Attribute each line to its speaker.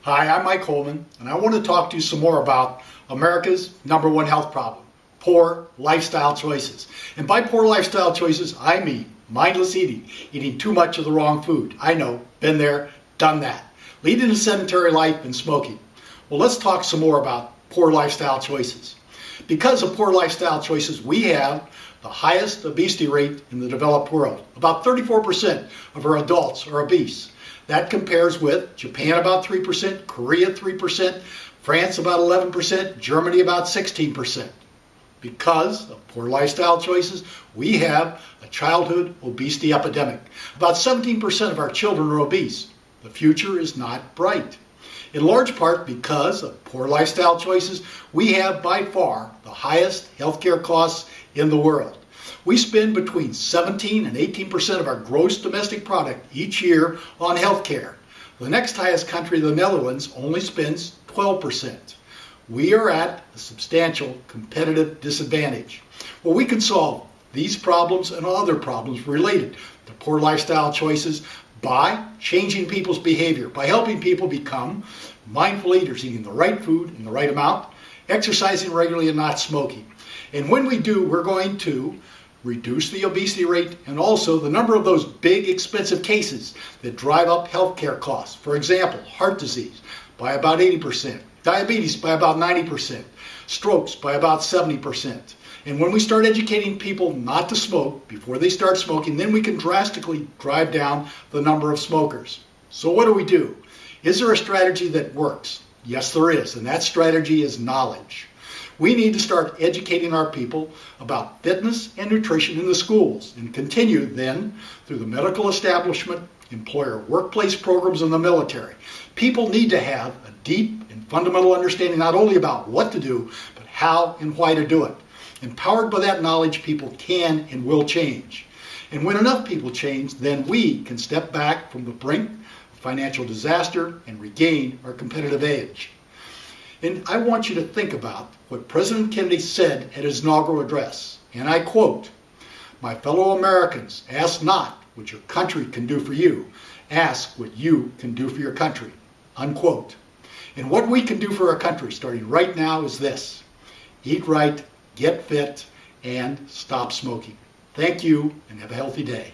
Speaker 1: Hi, I'm Mike Holman, and I want to talk to you some more about America's #1 health problem, poor lifestyle choices. And by poor lifestyle choices, I mean mindless eating too much of the wrong food. I know, been there, done that. Leading a sedentary life and smoking. Well, let's talk some more about poor lifestyle choices. Because of poor lifestyle choices, we have the highest obesity rate in the developed world. About 34% of our adults are obese. That compares with Japan about 3%, Korea 3%, France about 11%, Germany about 16%. Because of poor lifestyle choices, we have a childhood obesity epidemic. About 17% of our children are obese. The future is not bright. In large part because of poor lifestyle choices, we have by far the highest healthcare costs in the world. We spend between 17 and 18% of our gross domestic product each year on healthcare. The next highest country, the Netherlands, only spends 12%. We are at a substantial competitive disadvantage. Well, we can solve these problems and other problems related to poor lifestyle choices by changing people's behavior, by helping people become mindful eaters, eating the right food in the right amount, exercising regularly and not smoking. And when we do, we're going to reduce the obesity rate and also the number of those big expensive cases that drive up healthcare costs. For example, heart disease by about 80%, diabetes by about 90%, strokes by about 70%. And when we start educating people not to smoke before they start smoking, then we can drastically drive down the number of smokers. So what do? Is there a strategy that works? Yes, there is, and that strategy is knowledge. We need to start educating our people about fitness and nutrition in the schools and continue then through the medical establishment, employer workplace programs, and the military. People need to have a deep and fundamental understanding not only about what to do, but how and why to do it. Empowered by that knowledge, people can and will change. And when enough people change, then we can step back from the brink of financial disaster and regain our competitive edge. And I want you to think about what President Kennedy said at his inaugural address. And I quote, "My fellow Americans, ask not what your country can do for you. Ask what you can do for your country." Unquote. And what we can do for our country starting right now is this: eat right, get fit, and stop smoking. Thank you, and have a healthy day.